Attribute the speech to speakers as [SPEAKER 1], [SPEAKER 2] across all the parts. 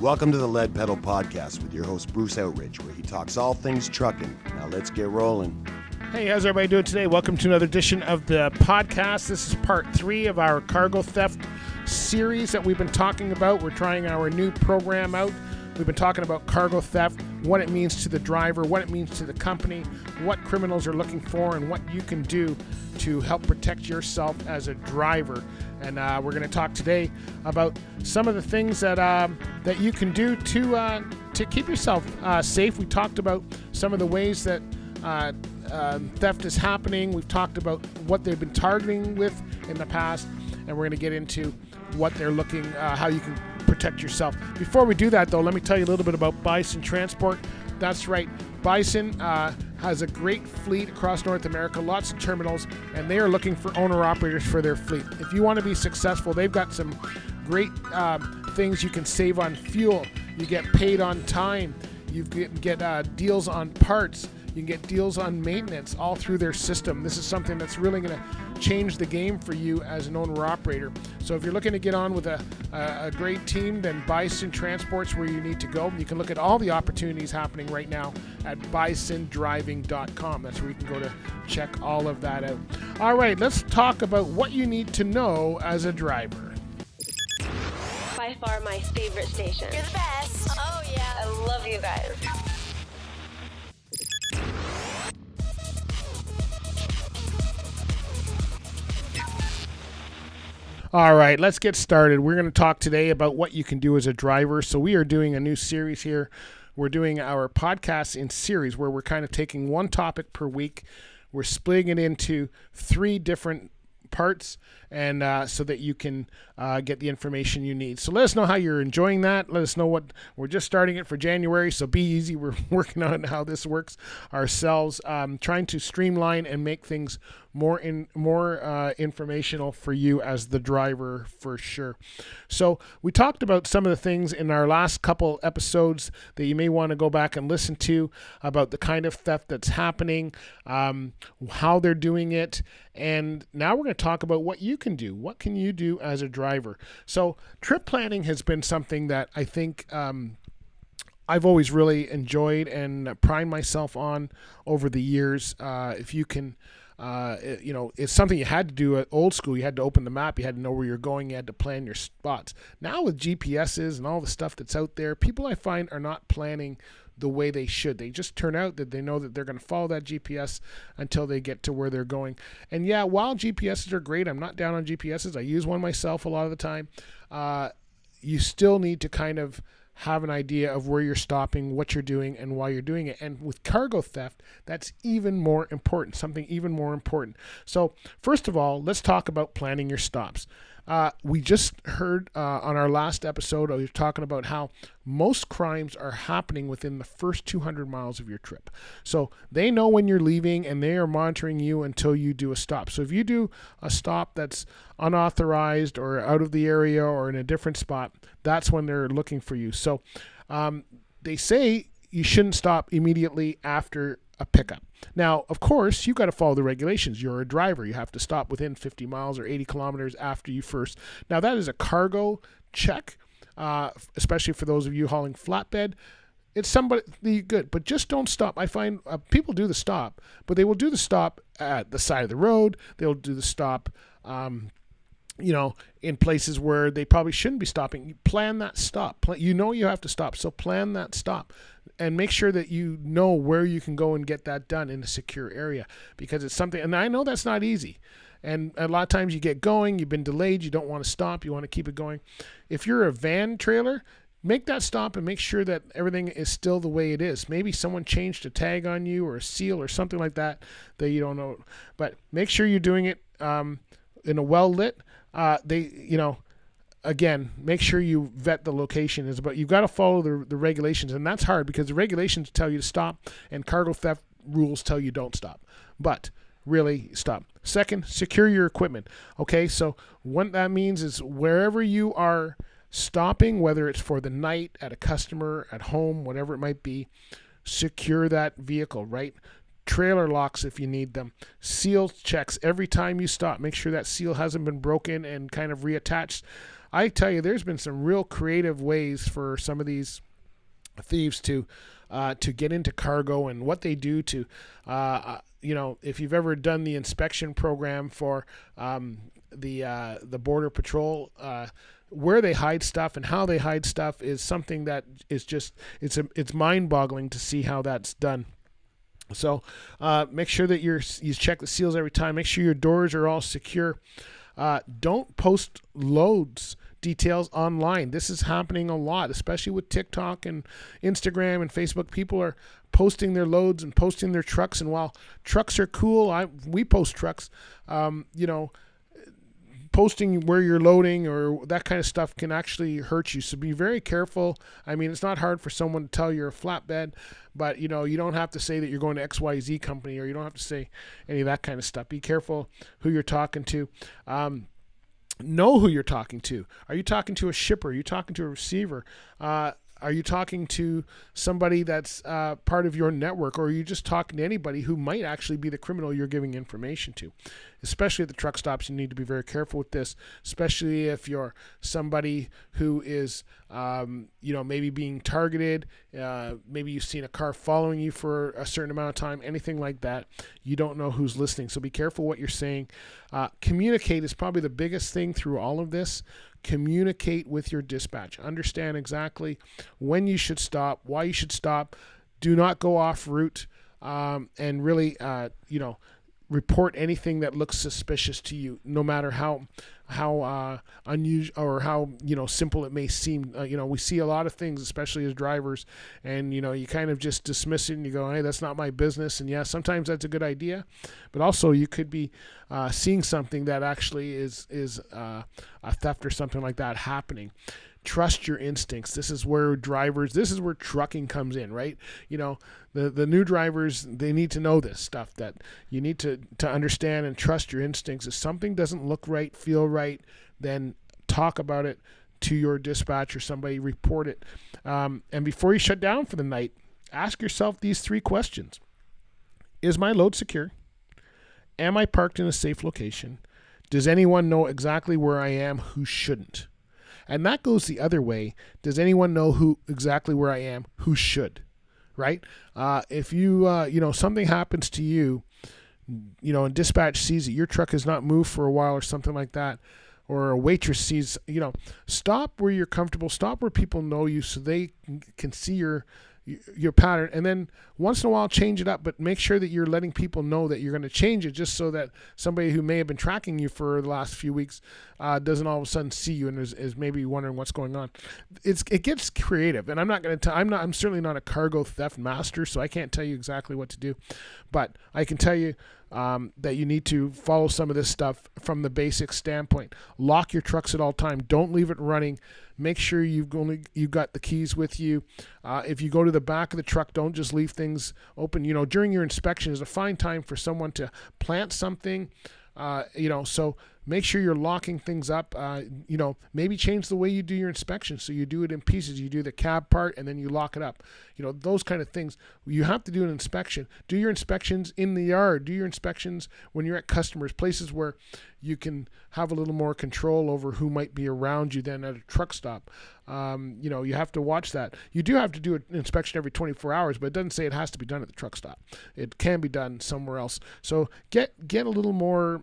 [SPEAKER 1] Welcome to the Lead Pedal Podcast with your host, Bruce Outridge, where he talks all things trucking. Now let's get rolling.
[SPEAKER 2] Hey, how's everybody doing today? Welcome to another edition of the podcast. This is part 3 of our cargo theft series that we've been talking about. We're trying our new program out. We've been talking about cargo theft, what it means to the driver, what it means to the company, what criminals are looking for, and what you can do to help protect yourself as a driver. And we're going to talk today about some of the things that that you can do to keep yourself safe. We talked about some of the ways that theft is happening. We've talked about what they've been targeting with in the past, and we're going to get into what they're looking, how you can protect yourself. Before we do that, though, let me tell you a little bit about Bison Transport. That's right. Bison has a great fleet across North America, lots of terminals, and they are looking for owner-operators for their fleet. If you want to be successful, they've got some great things you can save on fuel. You get paid on time. You get deals on parts. You can get deals on maintenance all through their system. This is something that's really going to change the game for you as an owner-operator. So if you're looking to get on with a great team, then Bison Transport's where you need to go. You can look at all the opportunities happening right now at bisondriving.com. That's where you can go to check all of that out. All right, let's talk about what you need to know as a driver.
[SPEAKER 3] By far my favorite station.
[SPEAKER 4] You're the best. Oh, yeah.
[SPEAKER 3] I love you guys.
[SPEAKER 2] All right, let's get started. We're going to talk today about what you can do as a driver. So we are doing a new series here. We're doing our podcast in series where we're kind of taking one topic per week. We're splitting it into 3 different parts, and so that you can get the information you need. So let us know how you're enjoying that. Let us know what we're just starting it for January, so be easy. We're working on how this works ourselves, trying to streamline and make things more informational for you as the driver, for sure. So we talked about some of the things in our last couple episodes that you may want to go back and listen to about the kind of theft that's happening, how they're doing it, and now we're going to talk about what you can do. What can you do as a driver? So trip planning has been something that I think I've always really enjoyed and primed myself on over the years. If you can, it's something you had to do at old school. You had to open the map. You had to know where you're going. You had to plan your spots. Now with GPSs and all the stuff that's out there, people I find are not planning the way they should. They just turn out that they know that they're going to follow that GPS until they get to where they're going. And yeah, while GPSs are great, I'm not down on GPSs. I use one myself a lot of the time. You still need to kind of have an idea of where you're stopping, what you're doing, and why you're doing it. And with cargo theft, that's even more important, something even more important. So first of all, let's talk about planning your stops. We just heard on our last episode, I was talking about how most crimes are happening within the first 200 miles of your trip. So they know when you're leaving, and they are monitoring you until you do a stop. So if you do a stop that's unauthorized or out of the area or in a different spot, that's when they're looking for you. So they say you shouldn't stop immediately after a pickup. Now, of course, you've got to follow the regulations. You're a driver. You have to stop within 50 miles or 80 kilometers after you first. Now, that is a cargo check, especially for those of you hauling flatbed. It's somebody good, but just don't stop. I find people do the stop, but they will do the stop at the side of the road. They'll do the stop in places where they probably shouldn't be stopping. You plan that stop. You have to stop, so plan that stop. And make sure that you know where you can go and get that done in a secure area, because it's something, and I know that's not easy. And a lot of times you get going, you've been delayed, you don't want to stop, you want to keep it going. If you're a van trailer, make that stop and make sure that everything is still the way it is. Maybe someone changed a tag on you or a seal or something like that you don't know. But make sure you're doing it in a well-lit, again, make sure you vet the location. But you've got to follow the regulations, and that's hard because the regulations tell you to stop, and cargo theft rules tell you don't stop. But really, stop. Second, secure your equipment. Okay, so what that means is wherever you are stopping, whether it's for the night, at a customer, at home, whatever it might be, secure that vehicle, right? trailer locks if you need them, seal checks every time you stop. Make sure that seal hasn't been broken and kind of reattached. I tell you, there's been some real creative ways for some of these thieves to get into cargo, and what they do to, if you've ever done the inspection program for the Border Patrol, where they hide stuff and how they hide stuff is something that is just, it's mind-boggling to see how that's done. So make sure that you check the seals every time. Make sure your doors are all secure. Don't post loads details online. This is happening a lot, especially with TikTok and Instagram and Facebook. People are posting their loads and posting their trucks. And while trucks are cool, we post trucks, posting where you're loading or that kind of stuff can actually hurt you. So be very careful. I mean, it's not hard for someone to tell you're a flatbed, but you don't have to say that you're going to XYZ company, or you don't have to say any of that kind of stuff. Be careful who you're talking to. Know who you're talking to. Are you talking to a shipper? Are you talking to a receiver? Are you talking to somebody that's part of your network, or are you just talking to anybody who might actually be the criminal you're giving information to? Especially at the truck stops, you need to be very careful with this, especially if you're somebody who is, maybe being targeted. Maybe you've seen a car following you for a certain amount of time, anything like that. You don't know who's listening, so be careful what you're saying. Communicate is probably the biggest thing through all of this. Communicate with your dispatch. Understand exactly when you should stop, why you should stop. Do not go off route, and really, report anything that looks suspicious to you, no matter how unusual or how simple it may seem. We see a lot of things, especially as drivers, and you kind of just dismiss it and you go, hey, that's not my business. And yeah, sometimes that's a good idea, but also you could be seeing something that actually is a theft or something like that happening. Trust your instincts. This is where trucking comes in, right? The new drivers, they need to know this stuff, that you need to understand and trust your instincts. If something doesn't look right, feel right, then talk about it to your dispatch or somebody, report it. And before you shut down for the night, ask yourself these 3 questions. Is my load secure? Am I parked in a safe location? Does anyone know exactly where I am who shouldn't? And that goes the other way. Does anyone know exactly where I am who should? Right? If you, something happens to you, and dispatch sees that your truck has not moved for a while or something like that, or a waitress sees, stop where you're comfortable, stop where people know you so they can see your pattern, and then once in a while change it up, but make sure that you're letting people know that you're going to change it, just so that somebody who may have been tracking you for the last few weeks doesn't all of a sudden see you and is maybe wondering what's going on. It gets creative, and I'm certainly not a cargo theft master, so I can't tell you exactly what to do, but I can tell you that you need to follow some of this stuff from the basic standpoint. Lock your trucks at all time. Don't leave it running. Make sure you've got the keys with you. If you go to the back of the truck, don't just leave things open. During your inspection is a fine time for someone to plant something. So make sure you're locking things up. Maybe change the way you do your inspection, so you do it in pieces. You do the cab part and then you lock it up. Those kind of things. You have to do an inspection. Do your inspections in the yard. Do your inspections when you're at customers, places where you can have a little more control over who might be around you than at a truck stop. You have to watch that. You do have to do an inspection every 24 hours, but it doesn't say it has to be done at the truck stop. It can be done somewhere else. So get a little more,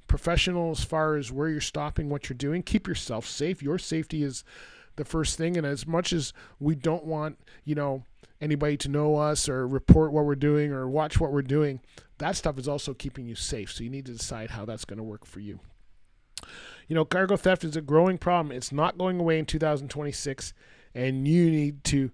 [SPEAKER 2] professional as far as where you're stopping, what you're doing. Keep yourself safe. Your safety is the first thing. And as much as we don't want, anybody to know us or report what we're doing or watch what we're doing, that stuff is also keeping you safe. So you need to decide how that's going to work for you. Cargo theft is a growing problem. It's not going away in 2026, and you need to,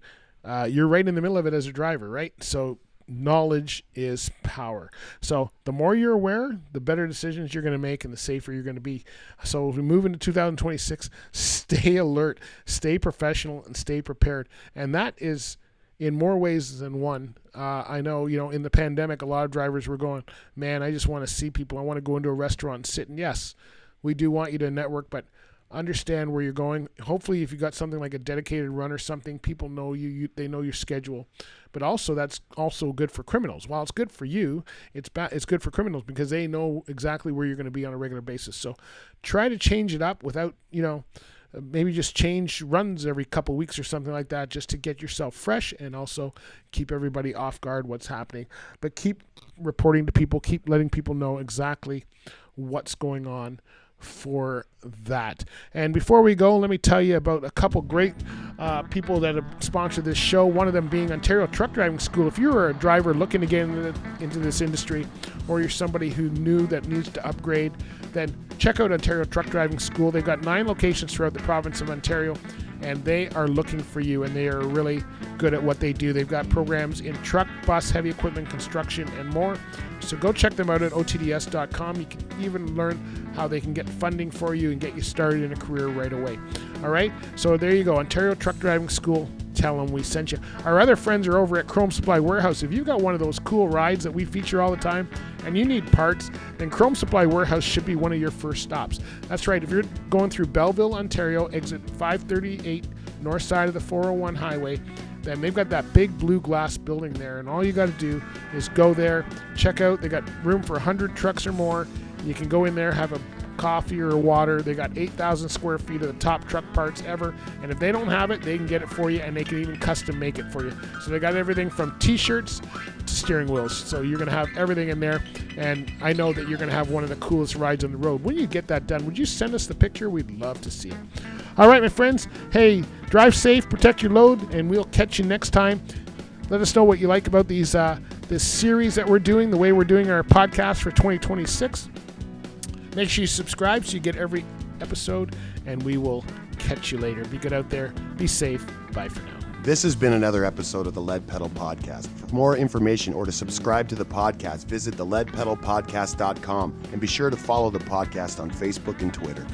[SPEAKER 2] you're right in the middle of it as a driver, right? So knowledge is power. So the more you're aware, the better decisions you're going to make and the safer you're going to be. So as we move into 2026, stay alert, stay professional, and stay prepared. And that is in more ways than one. I know, in the pandemic, a lot of drivers were going, man, I just want to see people. I want to go into a restaurant and sit. And yes, we do want you to network, but understand where you're going. Hopefully, if you got something like a dedicated run or something, people know you they know your schedule. But also, that's also good for criminals. While it's good for you, it's good for criminals because they know exactly where you're going to be on a regular basis. So try to change it up without, maybe just change runs every couple weeks or something like that, just to get yourself fresh and also keep everybody off guard what's happening. But keep reporting to people, keep letting people know exactly what's going on for that. And before we go, let me tell you about a couple great people that have sponsored this show, one of them being Ontario Truck Driving School. If you're a driver looking to get into this industry, or you're somebody who knew that needs to upgrade, then check out Ontario Truck Driving School. They've got 9 locations throughout the province of Ontario, and they are looking for you, and they are really good at what they do. They've got programs in truck, bus, heavy equipment, construction, and more. So go check them out at otds.com. You can even learn how they can get funding for you and get you started in a career right away. All right? So there you go, Ontario Truck Driving School. Tell them we sent you. Our other friends are over at Chrome Supply Warehouse. If you've got one of those cool rides that we feature all the time and you need parts, then Chrome Supply Warehouse should be one of your first stops. That's right. If you're going through Belleville, Ontario, exit 538, north side of the 401 highway, then they've got that big blue glass building there, and all you got to do is go there, check out. They got room for 100 trucks or more. You can go in there, have a coffee or water. They got 8,000 square feet of the top truck parts ever, and if they don't have it, they can get it for you, and they can even custom make it for you. So they got everything from t-shirts to steering wheels. So you're going to have everything in there, and I know that you're going to have one of the coolest rides on the road. When you get that done, would you send us the picture? We'd love to see it. All right, my friends. Hey, drive safe, protect your load, and we'll catch you next time. Let us know what you like about this series that we're doing, the way we're doing our podcast for 2026. Make sure you subscribe so you get every episode, and we will catch you later. Be good out there. Be safe. Bye for now.
[SPEAKER 1] This has been another episode of the Lead Pedal Podcast. For more information or to subscribe to the podcast, visit theleadpedalpodcast.com, and be sure to follow the podcast on Facebook and Twitter.